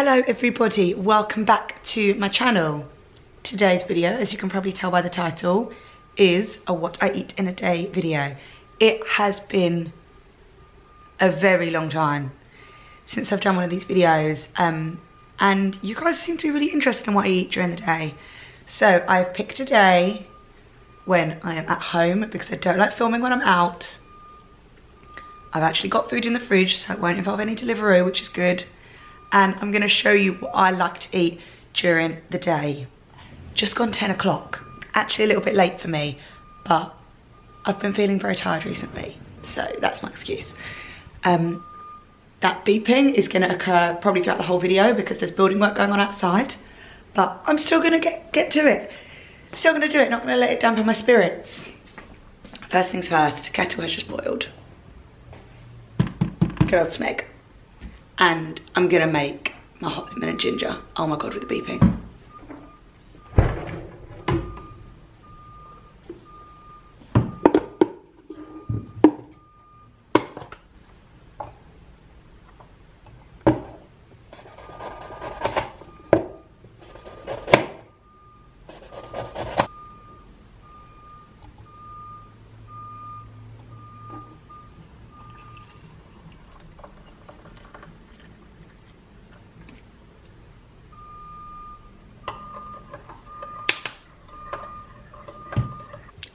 Hello everybody, welcome back to my channel. Today's video, as you can probably tell by the title, is a what I eat in a day video. It has been a very long time since I've done one of these videos, and you guys seem to be really interested in what I eat during the day. So I've picked a day when I am at home because I don't like filming when I'm out. I've actually got food in the fridge, so it won't involve any delivery, which is good. And I'm gonna show you what I like to eat during the day. Just gone 10 o'clock. Actually a little bit late for me, but I've been feeling very tired recently, so that's my excuse. That beeping is gonna occur probably throughout the whole video because there's building work going on outside, but I'm still gonna get to it. Still gonna do it, not gonna let it dampen my spirits. First things first, kettle has just boiled. Good old Smeg. And I'm gonna make my hot lemon and ginger. Oh my God, with the beeping.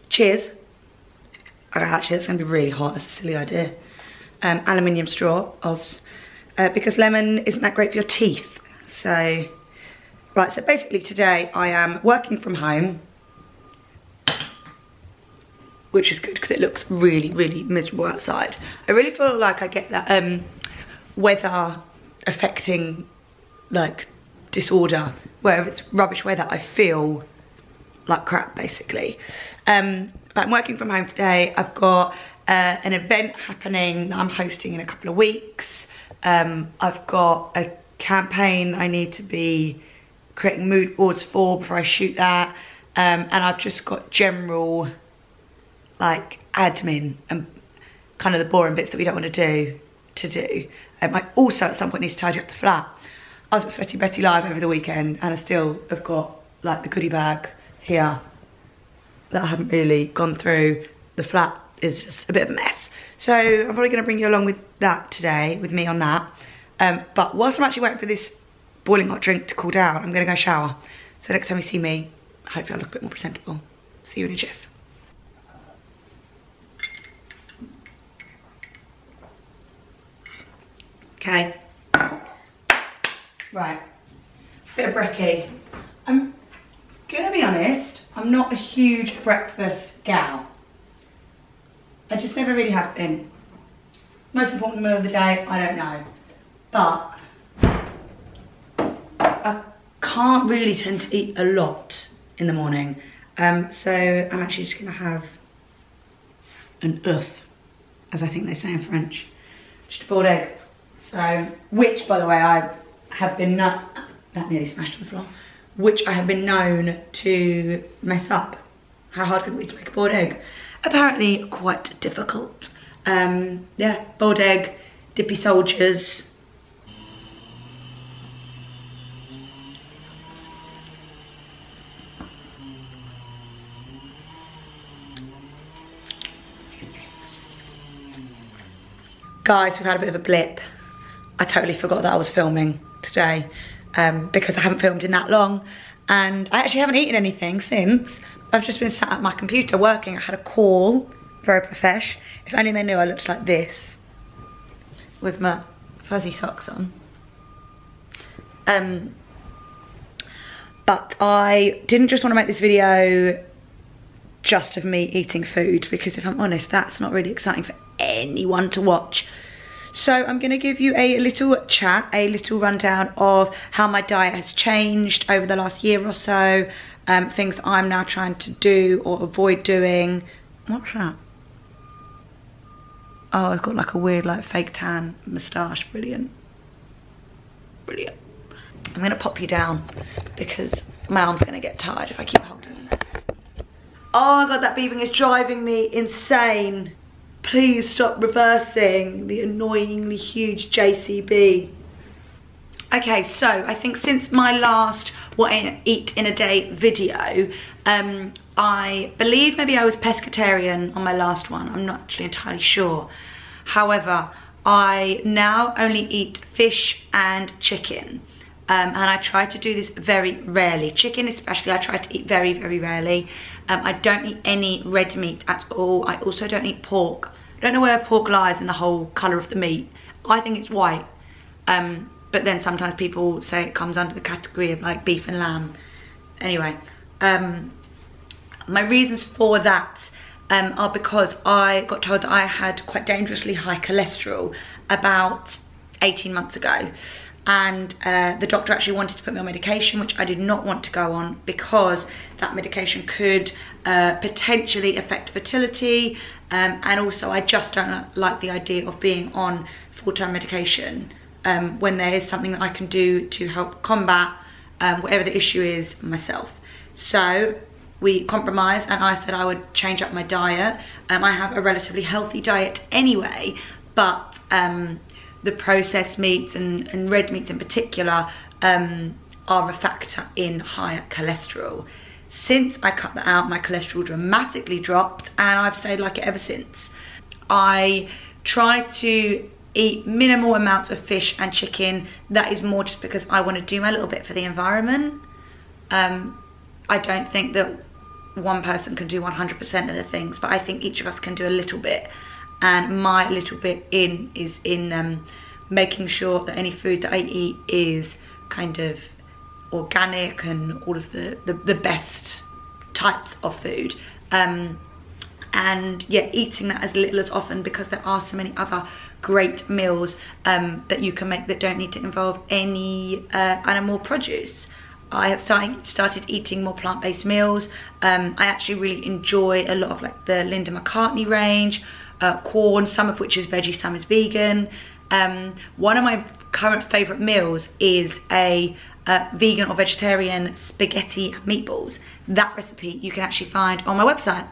Cheers. Okay, actually that's gonna be really hot, that's a silly idea. Aluminium straw, obvs. Because lemon isn't that great for your teeth. So, right, so basically today I am working from home, which is good because it looks really, really miserable outside. I really feel like I get that weather affecting like disorder, where if it's rubbish weather I feel like crap basically. But I'm working from home today. I've got an event happening that I'm hosting in a couple of weeks. I've got a campaign I need to be creating mood boards for before I shoot that. And I've just got general like admin and kind of the boring bits that we don't want to do. I also at some point need to tidy up the flat. I was at Sweaty Betty Live over the weekend and I still have got like the goodie bag here that I haven't really gone through. The flat is just a bit of a mess. So I'm probably gonna bring you along with that today, with me on that. But whilst I'm actually waiting for this boiling hot drink to cool down, I'm gonna go shower. So next time you see me, hopefully I'll look a bit more presentable. See you in a jiff. Okay. Right, bit of brekkie. I'm gonna be honest, I'm not a huge breakfast gal. I just never really have been. Most important meal of the day, I don't know. But I can't really tend to eat a lot in the morning. So I'm actually just gonna have an œuf, as I think they say in French. Just a boiled egg. So, which by the way, I have been, that nearly smashed on the floor. Which I have been known to mess up. How hard would it be to make a boiled egg? Apparently quite difficult. Yeah, boiled egg, dippy soldiers. Guys, we've had a bit of a blip. I totally forgot that I was filming today. Because I haven't filmed in that long and I actually haven't eaten anything since. I've just been sat at my computer working. I had a call, very profesh. If only they knew I looked like this with my fuzzy socks on. But I didn't just want to make this video just of me eating food because if I'm honest, that's not really exciting for anyone to watch. So I'm gonna give you a little chat, a little rundown of how my diet has changed over the last year or so, things that I'm now trying to do or avoid doing. What's that? Oh, I've got like a weird like fake tan moustache, brilliant. Brilliant. I'm gonna pop you down because my arm's gonna get tired if I keep holding you. Oh my God, that beeping is driving me insane. Please stop reversing the annoyingly huge JCB. Okay, so I think since my last what I eat in a day video, I believe maybe I was pescatarian on my last one. I'm not actually entirely sure. However, I now only eat fish and chicken. And I try to do this very rarely. Chicken especially, I try to eat very, very rarely. I don't eat any red meat at all. I also don't eat pork. I don't know where pork lies in the whole colour of the meat. I think it's white. But then sometimes people say it comes under the category of like beef and lamb. Anyway, my reasons for that are because I got told that I had quite dangerously high cholesterol about 18 months ago. And the doctor actually wanted to put me on medication, which I did not want to go on because that medication could potentially affect fertility. And also I just don't like the idea of being on full-time medication when there is something that I can do to help combat whatever the issue is myself. So we compromised and I said I would change up my diet. I have a relatively healthy diet anyway, but the processed meats and red meats in particular are a factor in higher cholesterol. Since I cut that out, my cholesterol dramatically dropped and I've stayed like it ever since. I try to eat minimal amounts of fish and chicken. That is more just because I want to do my little bit for the environment. I don't think that one person can do 100% of the things, but I think each of us can do a little bit. And my little bit is in making sure that any food that I eat is kind of organic and all of the best types of food. And yeah, eating that as little as often, because there are so many other great meals that you can make that don't need to involve any animal produce. I have started eating more plant-based meals. I actually really enjoy a lot of like the Linda McCartney range, corn, some of which is veggie, some is vegan. One of my current favourite meals is a vegan or vegetarian spaghetti and meatballs. That recipe you can actually find on my website.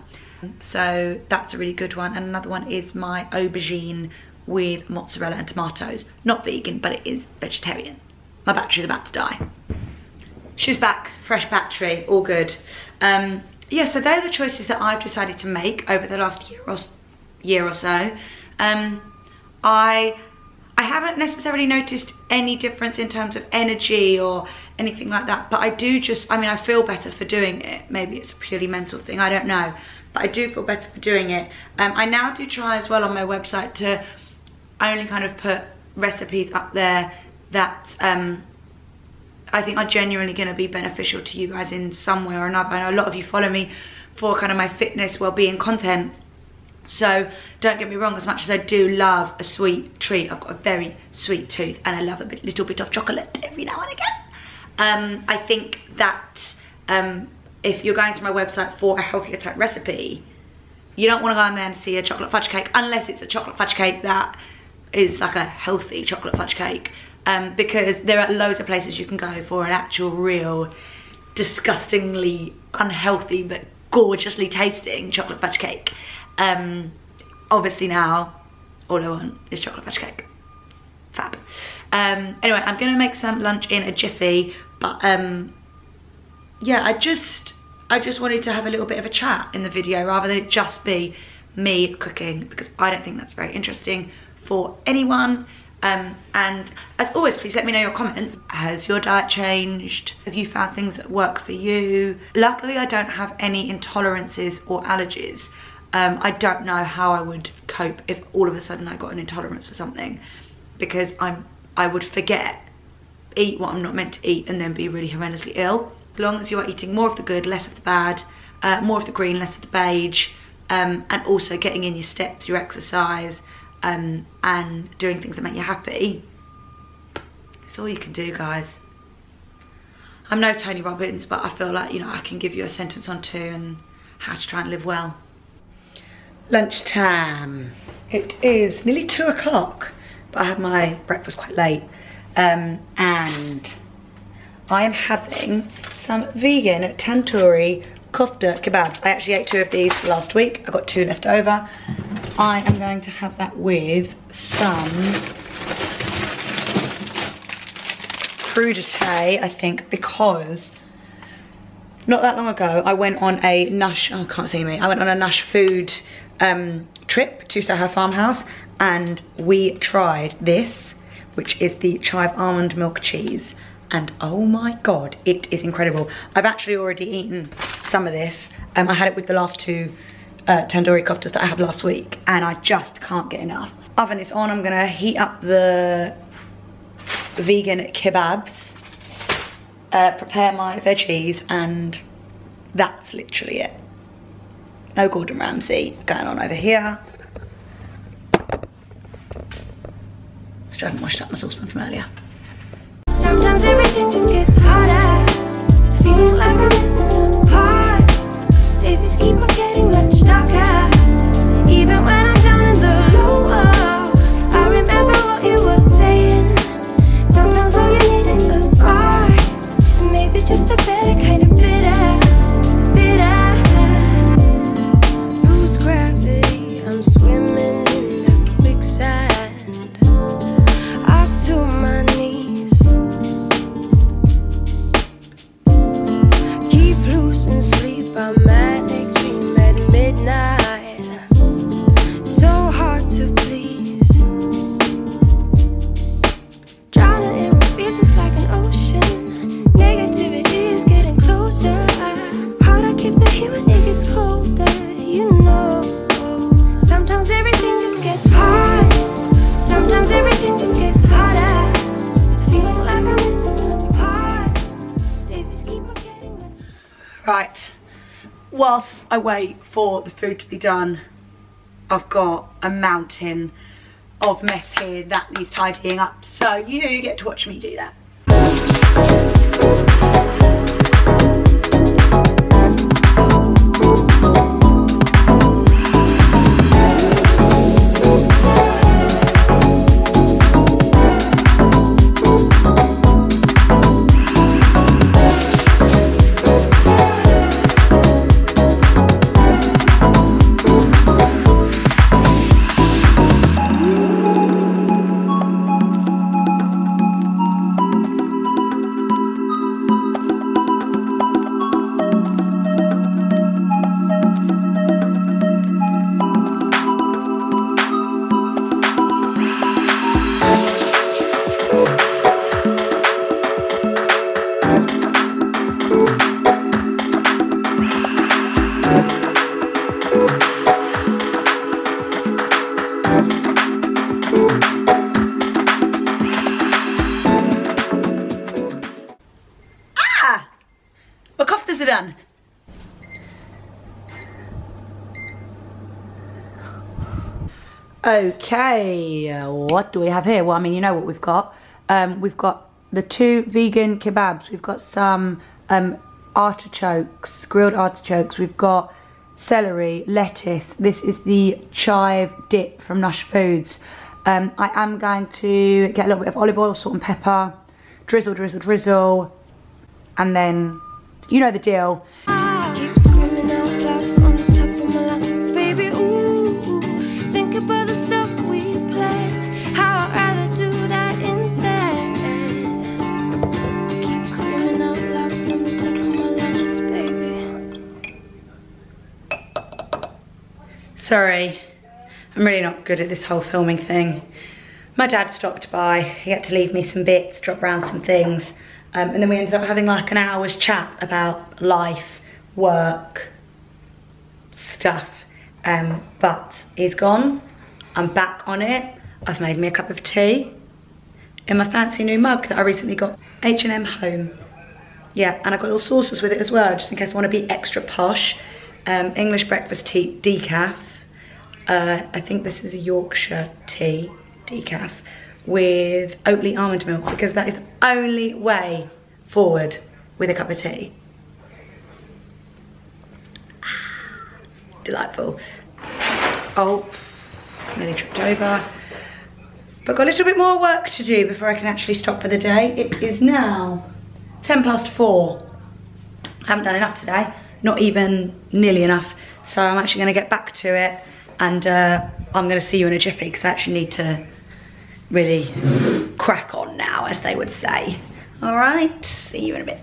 So that's a really good one. And another one is my aubergine with mozzarella and tomatoes. Not vegan, but it is vegetarian. My battery's about to die. She's back, fresh battery, all good. Yeah, so they're the choices that I've decided to make over the last year or so. I haven't necessarily noticed any difference in terms of energy or anything like that, but I do just, I mean, I feel better for doing it. Maybe it's a purely mental thing, I don't know, but I do feel better for doing it. I now do try as well on my website to only kind of put recipes up there that I think are genuinely going to be beneficial to you guys in some way or another. I know a lot of you follow me for kind of my fitness, well-being content. So don't get me wrong, as much as I do love a sweet treat, I've got a very sweet tooth and I love a little bit of chocolate every now and again. I think that if you're going to my website for a healthier type recipe, you don't want to go in there and see a chocolate fudge cake unless it's a chocolate fudge cake that is like a healthy chocolate fudge cake. Because there are loads of places you can go for an actual real disgustingly unhealthy but gorgeously tasting chocolate fudge cake. Obviously now all I want is chocolate fudge cake. Fab. Anyway, I'm gonna make some lunch in a jiffy, but yeah, I just wanted to have a little bit of a chat in the video rather than it just be me cooking, because I don't think that's very interesting for anyone. And as always, please let me know your comments. Has your diet changed? Have you found things that work for you? Luckily, I don't have any intolerances or allergies. I don't know how I would cope if all of a sudden I got an intolerance or something, because I would forget, eat what I'm not meant to eat, and then be really horrendously ill. As long as you are eating more of the good, less of the bad, more of the green, less of the beige, and also getting in your steps, your exercise, and doing things that make you happy, it's all you can do, guys. I'm no Tony Robbins, but I feel like, you know, I can give you a sentence on two and how to try and live well. Lunchtime. It is nearly 2 o'clock, but I had my breakfast quite late. And I am having some vegan tandoori kofta kebabs. I actually ate 2 of these last week. I got 2 left over. I am going to have that with some crudité, I think, because not that long ago I went on a Nush, oh, can't see me, I went on a Nush food trip to Soho Farmhouse, and we tried this, which is the chive almond milk cheese, and oh my god, it is incredible. I've actually already eaten some of this. I had it with the last two tandoori koftas that I had last week, and I just can't get enough. Oven is on. I'm gonna heat up the vegan kebabs, prepare my veggies, and that's literally it. No Gordon Ramsay going on over here. Still haven't washed up my saucepan from earlier. Sometimes everything just gets harder, feeling like I'm missing some parts. Days just keep on getting much darker, even when I'm down in the lower. I remember what you were saying. Sometimes all you need is a spark, and maybe just a better kind of bitter. Lose gravity, I'm swimming in the quicksand, up to my knees. Keep losing sleep, I'm manic, dream at midnight. So hard to please. Drowning in what feels just like an ocean. Negativity is getting closer. Harder keeps the heat when it gets colder, you know. Sometimes everything just gets hard. Sometimes everything just gets harder. Feeling like I'm missing some parts. Days just keep on getting much. Right, whilst I wait for the food to be done, I've got a mountain of mess here that needs tidying up, so you get to watch me do that. My koftas are done. Okay, what do we have here? Well, I mean, you know what we've got. We've got the two vegan kebabs. We've got some artichokes, grilled artichokes. We've got celery, lettuce. This is the chive dip from Nush Foods. I am going to get a little bit of olive oil, salt and pepper, drizzle, drizzle, drizzle, and then you know the deal. Keep screaming out loud from the top of my lungs, baby. Ooh, think about the stuff we planned. How I'd rather do that instead. Keep screaming out loud from the top of my lungs, baby. Sorry, I'm really not good at this whole filming thing. My dad stopped by. He had to leave me some bits, drop around some things. And then we ended up having like an hour's chat about life, work, stuff. But he's gone. I'm back on it. I've made me a cup of tea in my fancy new mug that I recently got H&M home. Yeah, and I got little saucers with it as well, just in case I want to be extra posh. English breakfast tea, decaf. I think this is a Yorkshire tea, decaf, with Oatly almond milk, because that is the only way forward with a cup of tea. Delightful. Oh, nearly tripped over. But got a little bit more work to do before I can actually stop for the day. It is now 4:10. I haven't done enough today, not even nearly enough. So I'm actually gonna get back to it, and I'm gonna see you in a jiffy, because I actually need to really crack on now, as they would say. All right, see you in a bit.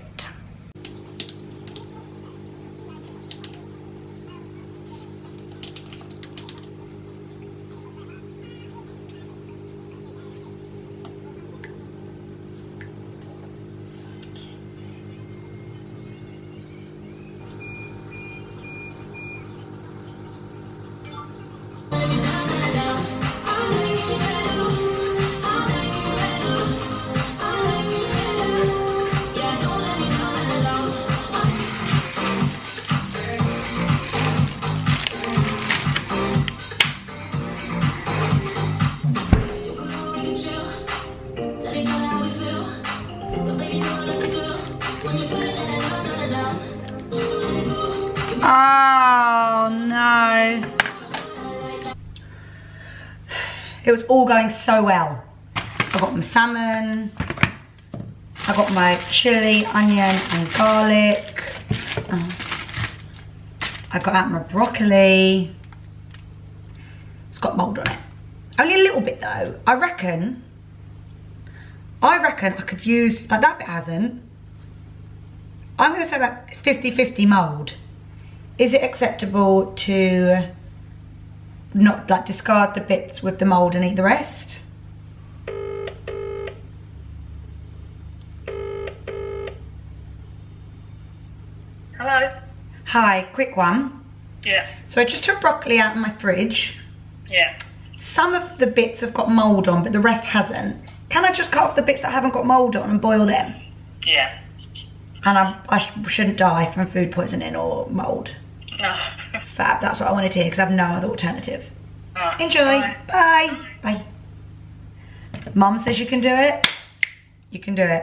Oh no. It was all going so well. I got my salmon, I got my chili, onion and garlic. I got out my broccoli. It's got mould on it. Only a little bit though. I reckon I could use, like that bit hasn't. I'm gonna say about 50-50 mould. Is it acceptable to not like discard the bits with the mould and eat the rest? Hello? Hi, quick one. Yeah. So I just took broccoli out of my fridge. Yeah. Some of the bits have got mould on, but the rest hasn't. Can I just cut off the bits that haven't got mould on and boil them? Yeah. And I shouldn't die from food poisoning or mould. No. Fab, that's what I wanted to hear because I have no other alternative. Right. Enjoy. Bye. Bye. Bye. Mum says you can do it. You can do it.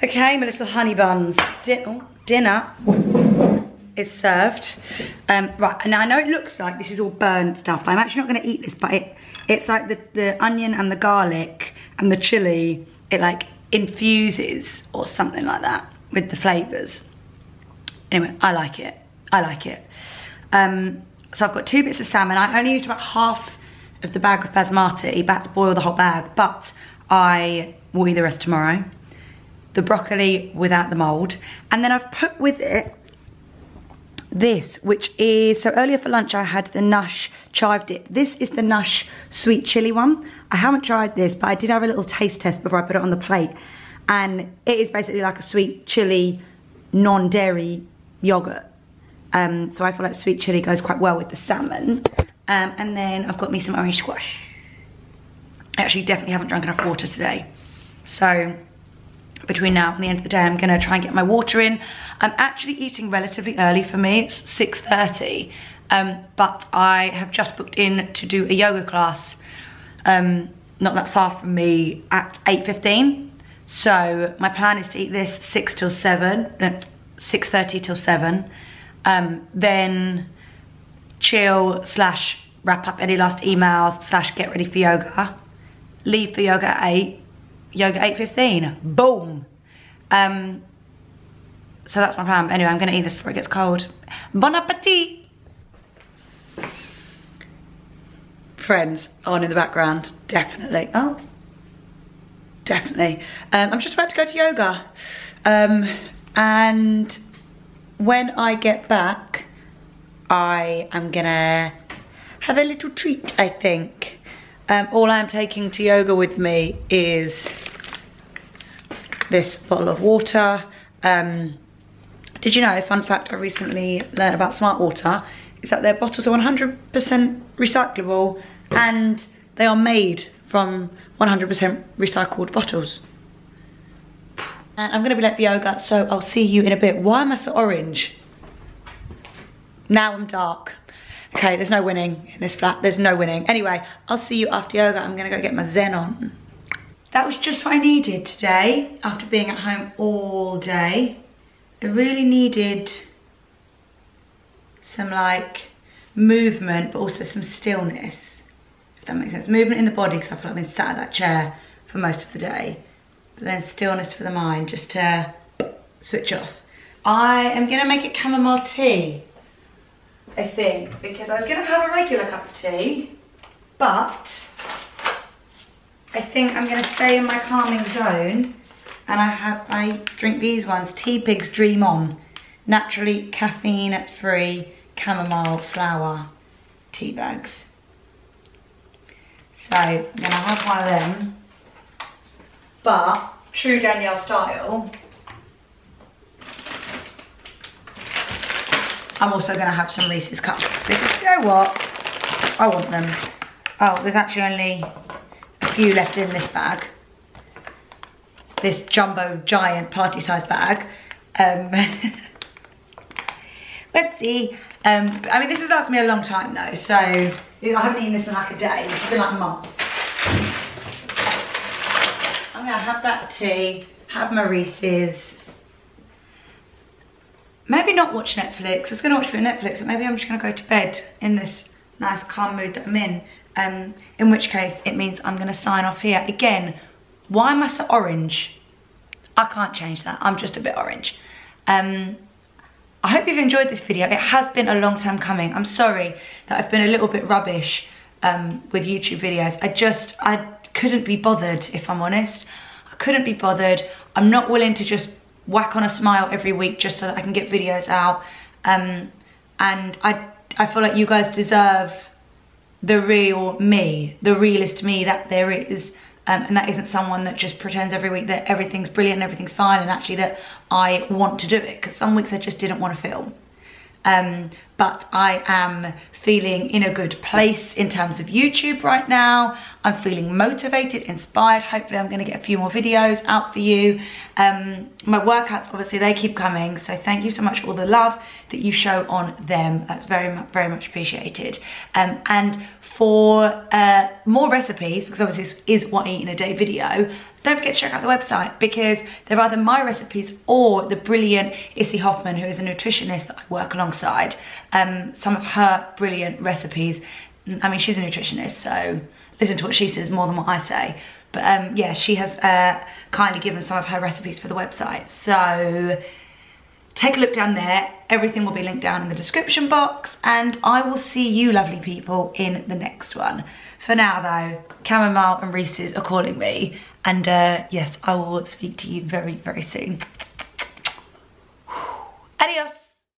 Okay, my little honey buns. Dinner is served. Right, and I know it looks like this is all burnt stuff. I'm actually not going to eat this, but it's like the onion and the garlic and the chili, it like infuses or something like that with the flavours. Anyway, I like it. I like it. So I've got 2 bits of salmon. I only used about half of the bag of basmati, about to boil the whole bag, but I will eat the rest tomorrow. The broccoli without the mould. And then I've put with it this, which is, so earlier for lunch I had the Nush chive dip. This is the Nush sweet chili one. I haven't tried this, but I did have a little taste test before I put it on the plate. And it is basically like a sweet chili, non-dairy yogurt. So I feel like sweet chili goes quite well with the salmon. And then I've got me some orange squash. I actually definitely haven't drunk enough water today. So between now and the end of the day, I'm gonna try and get my water in. I'm actually eating relatively early for me. It's 6:30, but I have just booked in to do a yoga class not that far from me at 8:15. So my plan is to eat this 6:30 till 7. Then chill / wrap up any last emails / get ready for yoga. Leave for yoga at 8. Yoga 8:15. Boom. So that's my plan. But anyway, I'm gonna eat this before it gets cold. Bon appetit. friends on in the background, definitely. Oh, definitely. I'm just about to go to yoga. And when I get back, I am gonna have a little treat, I think. All I'm taking to yoga with me is this bottle of water. Did you know, fun fact I recently learned about Smart Water, is that their bottles are 100% recyclable and they are made from 100% recycled bottles. And I'm gonna be late for yoga, so I'll see you in a bit. Why am I so orange? Now I'm dark. Okay, there's no winning in this flat, there's no winning. Anyway, I'll see you after yoga. I'm gonna go get my Zen on. That was just what I needed today, after being at home all day. I really needed some like movement, but also some stillness, if that makes sense. Movement in the body, because I feel like I've been sat at that chair for most of the day. But then stillness for the mind, just to switch off. I am gonna make it chamomile tea, I think, because I was gonna have a regular cup of tea, but I think I'm gonna stay in my calming zone, and I drink these ones, Tea Pig's Dream On, naturally caffeine-free chamomile flower tea bags. So I'm gonna have one of them. But, true Danielle style, I'm also gonna have some Reese's cups, because you know what? I want them. Oh, there's actually only a few left in this bag. This jumbo giant party size bag. Let's see. I mean, this has lasted me a long time though, so I haven't eaten this in like a day. It's been like months. I'm gonna have that tea, have my Reese's. Maybe not watch Netflix. I was gonna watch a bit of Netflix, but maybe I'm just gonna go to bed in this nice calm mood that I'm in which case it means I'm gonna sign off here. Again, why am I so orange? I can't change that, I'm just a bit orange. I hope you've enjoyed this video. It has been a long time coming. I'm sorry that I've been a little bit rubbish with YouTube videos. I couldn't be bothered, if I'm honest. I couldn't be bothered. I'm not willing to just whack on a smile every week just so that I can get videos out. And I feel like you guys deserve the real me, the realest me that there is. And that isn't someone that just pretends every week that everything's brilliant and everything's fine, and actually that I want to do it, because some weeks I just didn't want to film. But I am feeling in a good place in terms of YouTube right now. I'm feeling motivated, inspired. Hopefully I'm gonna get a few more videos out for you. My workouts, obviously, they keep coming. So thank you so much for all the love that you show on them. That's very, very much appreciated. And for more recipes, because obviously this is what I eat in a day video, don't forget to check out the website, because they're either my recipes or the brilliant Issy Hoffman, who is a nutritionist that I work alongside. Some of her brilliant recipes. I mean, she's a nutritionist, so listen to what she says more than what I say. But yeah, she has kindly given some of her recipes for the website. So take a look down there. Everything will be linked down in the description box, and I will see you lovely people in the next one. For now though, chamomile and Reese's are calling me, and yes, I will speak to you very, very soon. Adios.